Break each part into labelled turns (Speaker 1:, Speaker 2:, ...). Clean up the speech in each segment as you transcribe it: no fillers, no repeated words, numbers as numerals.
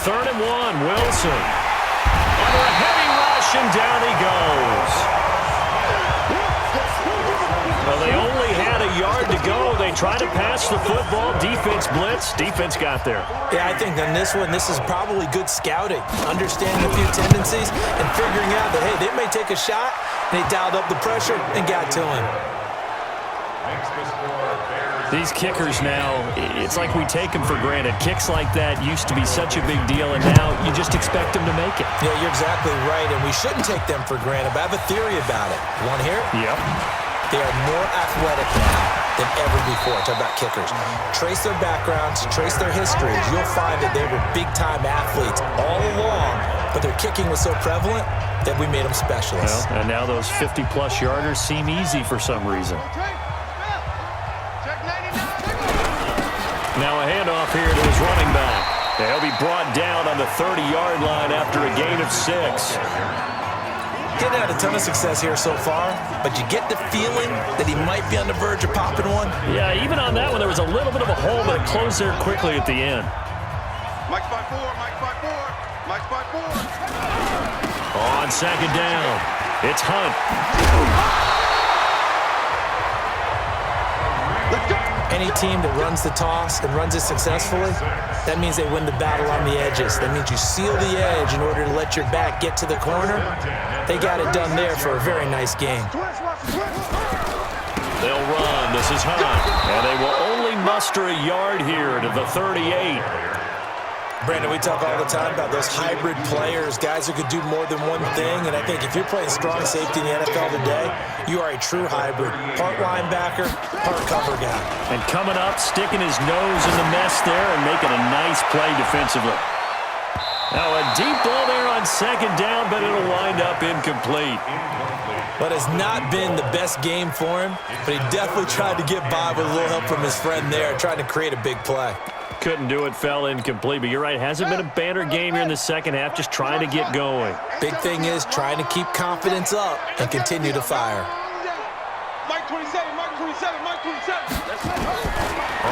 Speaker 1: 3rd and 1, Wilson. Under a heavy rush, and down he goes. Well, they only had a yard to go. They tried to pass the football. Defense blitz. Defense got there.
Speaker 2: Yeah, I think on this one, this is probably good scouting, understanding a few tendencies and figuring out that, hey, they may take a shot, and they dialed up the pressure and got to him.
Speaker 1: These kickers now, it's like we take them for granted. Kicks like that used to be such a big deal, and now you just expect them to make it.
Speaker 2: Yeah, you're exactly right, and we shouldn't take them for granted, but I have a theory about it. Want to hear it?
Speaker 1: Yep.
Speaker 2: They are more athletic now than ever before. Talk about kickers. Trace their backgrounds, trace their histories. You'll find that they were big-time athletes all along, but their kicking was so prevalent that we made them specialists.
Speaker 1: Well, and now those 50-plus yarders seem easy for some reason. Now a handoff here to his running back. He'll be brought down on the 30-yard line after a gain of 6.
Speaker 2: Getting had a ton of success here so far, but you get the feeling that he might be on the verge of popping one.
Speaker 1: Yeah, even on that one, there was a little bit of a hole, but it closed there quickly at the end.
Speaker 3: Mike's by 4, Mike's by 4, Mike's by 4.
Speaker 1: On 2nd down, it's Hunt.
Speaker 3: Let's go.
Speaker 2: Any team that runs the toss and runs it successfully, that means they win the battle on the edges. That means you seal the edge in order to let your back get to the corner. They got it done there for a very nice game.
Speaker 1: They'll run. This is Hunt. And they will only muster a yard here to the 38.
Speaker 2: Brandon, we talk all the time about those hybrid players, guys who could do more than one thing, and I think if you're playing strong safety in the NFL today, you are a true hybrid. Part linebacker, part cover guy.
Speaker 1: And coming up, sticking his nose in the mess there and making a nice play defensively. Now a deep ball there on 2nd down, but it'll wind up incomplete.
Speaker 2: But it's not been the best game for him, but he definitely tried to get by with a little help from his friend there, trying to create a big play.
Speaker 1: Couldn't do it, fell incomplete. But you're right, hasn't been a banner game here in the second half, just trying to get going.
Speaker 2: Big thing is trying to keep confidence up and continue to fire.
Speaker 3: Mike 27, Mike 27, Mike 27.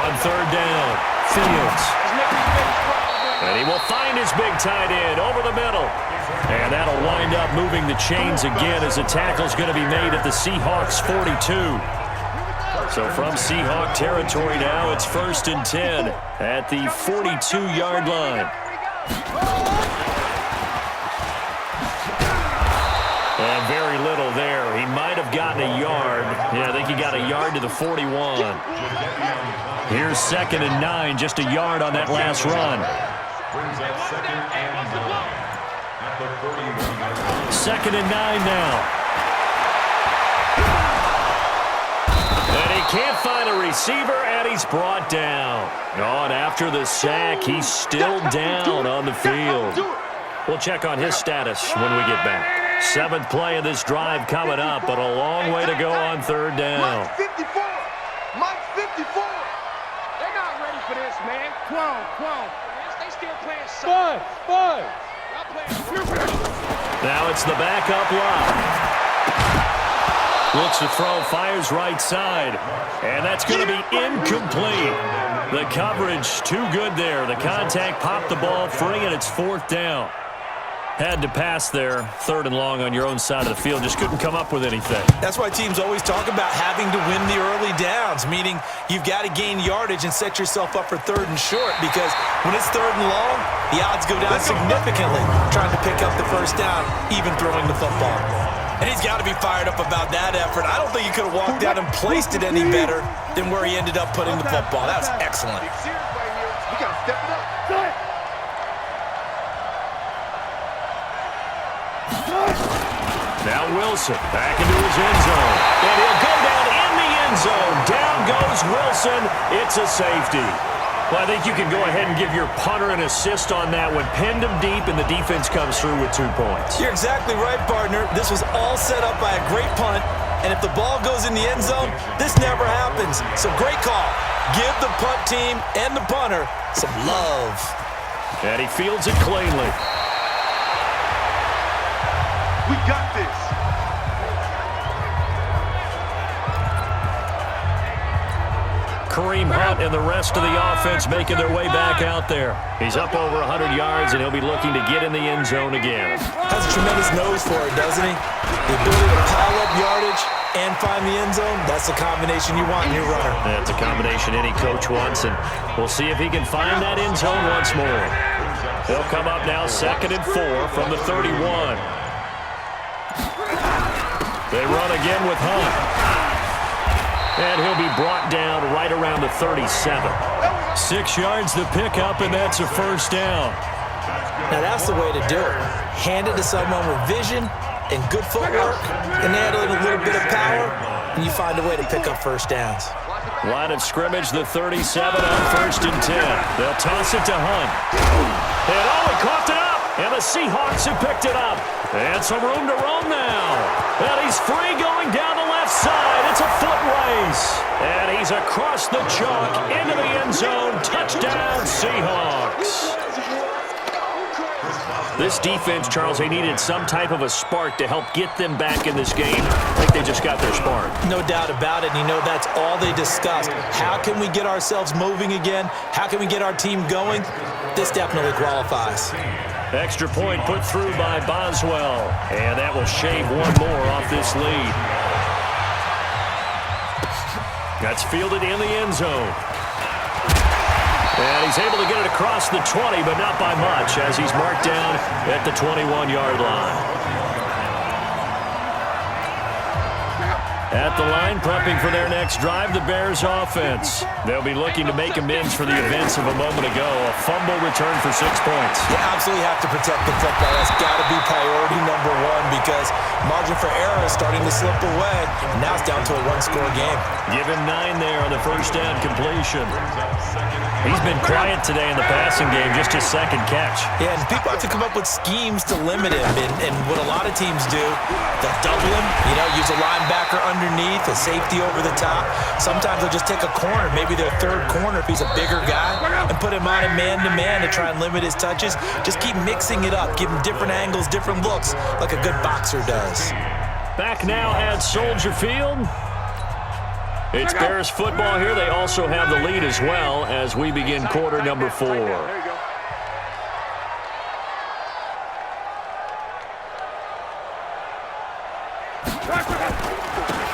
Speaker 1: On 3rd down, Fields. And he will find his big tight end over the middle. And that'll wind up moving the chains again as the tackle's going to be made at the Seahawks 42. So from Seahawk territory now, it's 1st and 10 at the 42-yard line. And very little there. He might have gotten a yard. Yeah, I think he got a yard to the 41. Here's 2nd and 9, just a yard on that last run. 2nd and 9 now. Can't find a receiver, and he's brought down. On after the sack, he's still down on the field. We'll check on his status when we get back. 7th play of this drive coming up, but a long way to go on 3rd down.
Speaker 3: Mike 54. Mike 54.
Speaker 4: They're not ready for this, man. Come on. They still playing soccer.
Speaker 3: Five.
Speaker 4: Y'all playing.
Speaker 1: Now it's the backup line. Looks to throw, fires right side. And that's going to be incomplete. The coverage too good there. The contact popped the ball free, and it's 4th down. Had to pass there, 3rd and long on your own side of the field. Just couldn't come up with anything.
Speaker 2: That's why teams always talk about having to win the early downs, meaning you've got to gain yardage and set yourself up for 3rd and short, because when it's 3rd and long, the odds go down significantly trying to pick up the 1st down, even throwing the football. And he's got to be fired up about that effort. I don't think he could have walked out and placed it any better than where he ended up putting the football. That was excellent.
Speaker 3: We got to step it up.
Speaker 1: Now Wilson back into his end zone. And he'll go down in the end zone. Down goes Wilson. It's a safety. Well, I think you can go ahead and give your punter an assist on that one. Pinned him deep, and the defense comes through with 2 points.
Speaker 2: You're exactly right, partner. This was all set up by a great punt, and if the ball goes in the end zone, this never happens. So great call. Give the punt team and the punter some love.
Speaker 1: And he fields it cleanly.
Speaker 3: We got this.
Speaker 1: Kareem Hunt and the rest of the offense making their way back out there. He's up over 100 yards, and he'll be looking to get in the end zone again.
Speaker 2: Has a tremendous nose for it, doesn't he? The ability to pile up yardage and find the end zone, that's the combination you want in your runner.
Speaker 1: That's a combination any coach wants, and we'll see if he can find that end zone once more. He'll come up now 2nd and 4 from the 31. They run again with Hunt. And he'll be brought down right around the 37. 6 yards the pickup, and that's a first down.
Speaker 2: Now that's the way to do it. Hand it to someone with vision and good footwork, and add a little bit of power, and you find a way to pick up first downs.
Speaker 1: Line of scrimmage, the 37 on 1st and 10. They'll toss it to Hunt. And he caught it up, and the Seahawks have picked it up. And some room to roam now. And he's free going down the left side. It's a foot race. And he's across the chalk into the end zone. Touchdown, Seahawks. This defense, Charles, they needed some type of a spark to help get them back in this game. I think they just got their spark.
Speaker 2: No doubt about it. And you know that's all they discussed. How can we get ourselves moving again? How can we get our team going? This definitely qualifies.
Speaker 1: Extra point put through by Boswell. And that will shave one more off this lead. That's fielded in the end zone. And he's able to get it across the 20, but not by much, as he's marked down at the 21-yard line. At the line, prepping for their next drive, the Bears offense. They'll be looking to make amends for the events of a moment ago. A fumble return for 6 points.
Speaker 2: You absolutely have to protect the football. That's got to be priority number one, because margin for error is starting to slip away. And now it's down to a one-score game.
Speaker 1: Give him 9 there on the first down completion. He's been quiet today in the passing game, just his second catch.
Speaker 2: Yeah, and people have to come up with schemes to limit him. And what a lot of teams do, they'll double him, use a linebacker underneath, a safety over the top. Sometimes they'll just take a corner, maybe their third corner if he's a bigger guy, and put him on a man-to-man to try and limit his touches. Just keep mixing it up, give him different angles, different looks, like a good boxer does.
Speaker 1: Back now at Soldier Field. It's Bears football here. They also have the lead as well as we begin quarter number 4.
Speaker 4: There you go.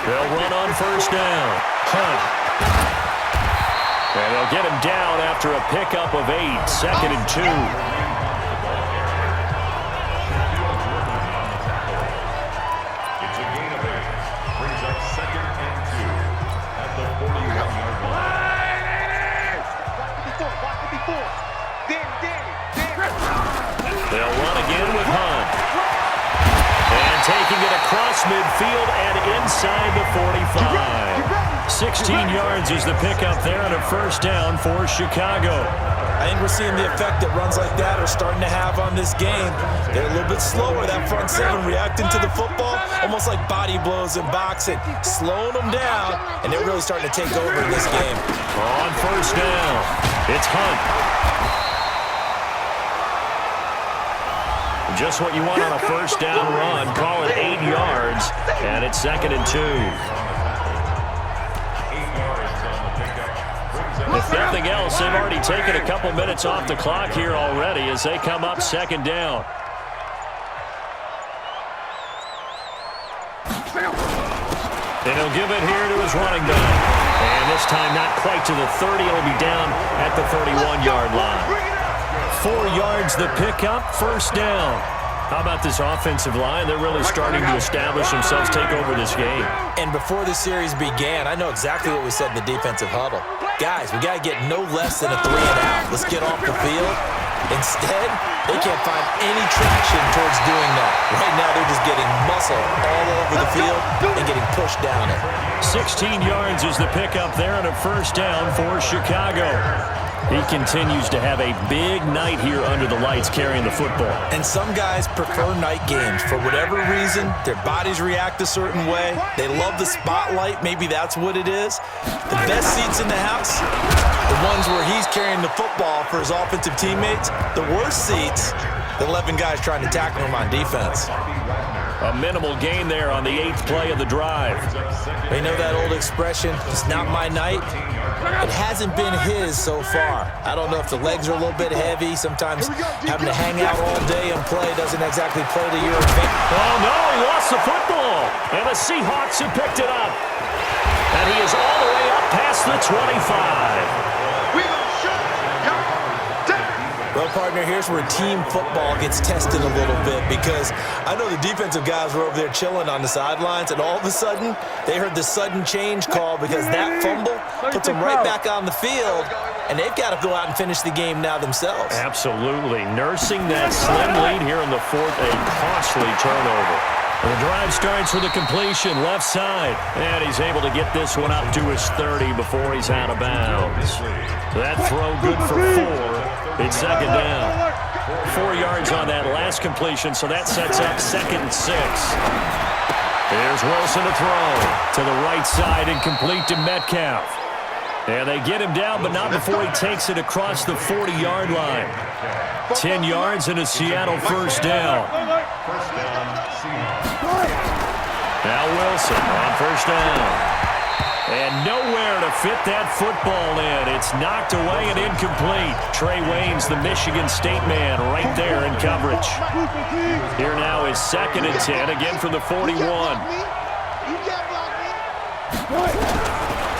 Speaker 1: They'll run on first down. Hunt. And they'll get him down after a pickup of 8. 2nd and 2. They'll run again with Hunt. And taking it across midfield and inside the 45. 16 yards is the pickup there and a first down for Chicago.
Speaker 2: I think we're seeing the effect that runs like that are starting to have on this game. They're a little bit slower, that front seven, reacting to the football, almost like body blows in boxing, slowing them down, and they're really starting to take over in this game.
Speaker 1: On first down, it's Hunt. Just what you want on a first down run. Call it 8 yards, and it's 2nd and 2. If nothing else, they've already taken a couple minutes off the clock here already as they come up 2nd down. And he'll give it here to his running back. And this time not quite to the 30. It'll be down at the 31-yard line. 4 yards the pickup, first down. How about this offensive line? They're really starting to establish themselves, take over this game.
Speaker 2: And before the series began, I know exactly what we said in the defensive huddle. Guys, we got to get no less than a 3 and out. Let's get off the field. Instead, they can't find any traction towards doing that. Right now, they're just getting muscle all over the field and getting pushed down it.
Speaker 1: 16 yards is the pickup there and a first down for Chicago. He continues to have a big night here under the lights carrying the football.
Speaker 2: And some guys prefer night games. For whatever reason, their bodies react a certain way. They love the spotlight. Maybe that's what it is. The best seats in the house, the ones where he's carrying the football for his offensive teammates. The worst seats, the 11 guys trying to tackle him on defense.
Speaker 1: A minimal gain there on the 8th play of the drive.
Speaker 2: They know that old expression, it's not my night. It hasn't been his so far. I don't know if the legs are a little bit heavy. Sometimes having to hang out all day and play doesn't exactly play to your advantage.
Speaker 1: Oh, no, he lost the football. And the Seahawks have picked it up. And he is all the way up past the 25.
Speaker 2: Well, partner, here's where team football gets tested a little bit because I know the defensive guys were over there chilling on the sidelines, and all of a sudden, they heard the sudden change call because that fumble puts them right back on the field, and they've got to go out and finish the game now themselves.
Speaker 1: Absolutely. Nursing that slim lead here in the 4th, a costly turnover. The drive starts with a completion left side, and he's able to get this one up to his 30 before he's out of bounds. So that throw good for 4. It's second down. 4 yards on that last completion, so that sets up 2nd and 6. Here's Wilson to throw to the right side and complete to Metcalf. And they get him down, but not before he takes it across the 40-yard line. 10 yards and a Seattle first down. Now Wilson on first down. And nowhere to fit that football in. It's knocked away and incomplete. Trey Waynes, the Michigan State man, right there in coverage. Here now is 2nd and 10, again from the 41.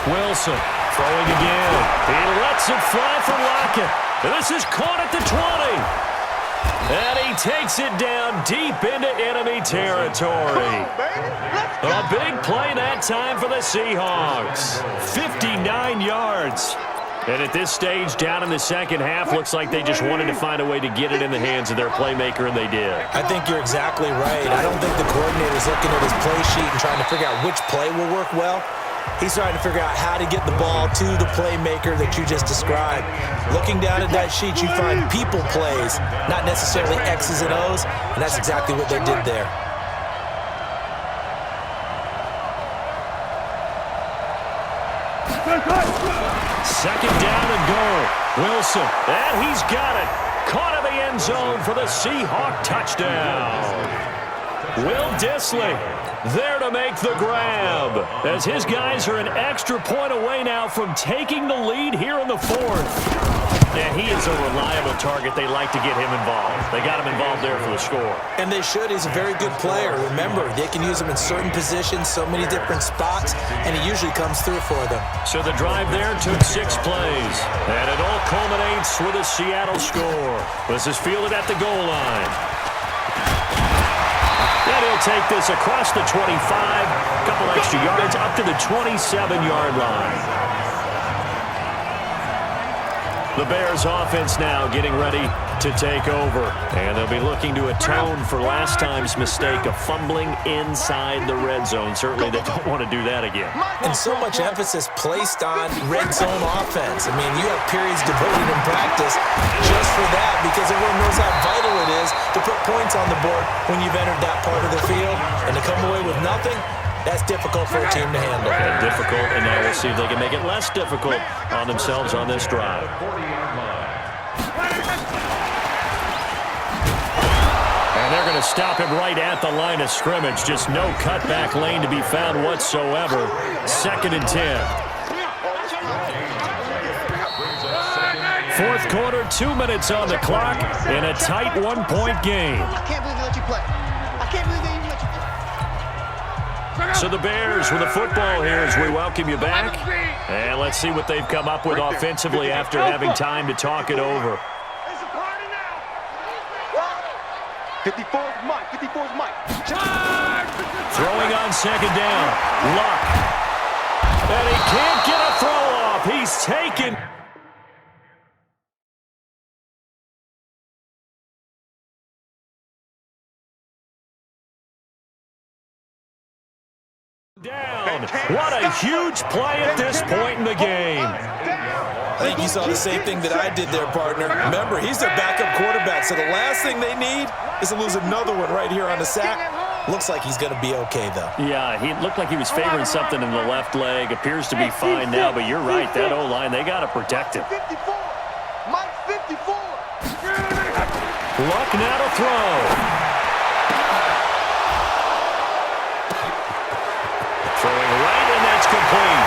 Speaker 1: Wilson throwing again. He lets it fly for Lockett. And this is caught at the 20. And he takes it down deep into enemy territory. A big play that time for the Seahawks. 59 yards. And at this stage, down in the second half, looks like they just wanted to find a way to get it in the hands of their playmaker, and they did.
Speaker 2: I think you're exactly right. I don't think the coordinator's looking at his play sheet and trying to figure out which play will work well. He's trying to figure out how to get the ball to the playmaker that you just described. Looking down at that sheet, you find people plays, not necessarily X's and O's, and that's exactly what they did there.
Speaker 1: Second down and goal. Wilson, and he's got it. Caught in the end zone for the Seahawk touchdown. Will Dissly there to make the grab, as his guys are an extra point away now from taking the lead here in the 4th. And he is a reliable target. They like to get him involved. They got him involved there for the score.
Speaker 2: And they should. He's a very good player. Remember, they can use him in certain positions, so many different spots, and he usually comes through for them.
Speaker 1: So the drive there took 6 plays, and it all culminates with a Seattle score. This is fielded at the goal line. And he'll take this across the 25, a couple extra yards up to the 27-yard line. The Bears offense now getting ready to take over. And they'll be looking to atone for last time's mistake of fumbling inside the red zone. Certainly they don't want to do that again.
Speaker 2: And so much emphasis placed on red zone offense. I mean, you have periods devoted in practice just for that because everyone knows how vital it is to put points on the board when you've entered that part of the field. And to come away with nothing, that's difficult for a team to handle.
Speaker 1: And difficult, and now we'll see if they can make it less difficult on themselves on this drive. And they're going to stop him right at the line of scrimmage. Just no cutback lane to be found whatsoever. 2nd and 10. 4th quarter, 2 minutes on the clock in a tight 1-point game.
Speaker 4: I can't believe they let you play. I can't believe they even let you play.
Speaker 1: So the Bears with the football here as we welcome you back. And let's see what they've come up with offensively after having time to talk it over.
Speaker 4: It's a party now.
Speaker 3: 54's Mike. 54's Mike.
Speaker 1: Throwing on second down. Luck. And he can't get a throw off. He's taken. Down. What a huge play at this point in the game.
Speaker 2: I think you saw the same thing that I did there, partner. Remember, he's their backup quarterback, so the last thing they need is to lose another one right here on the sack. Looks like he's going to be okay, though.
Speaker 1: Yeah, he looked like he was favoring something in the left leg. Appears to be fine now, but you're right. That O-line, they got to protect him.
Speaker 4: 54. Mike 54.
Speaker 1: Luck now to throw. complete.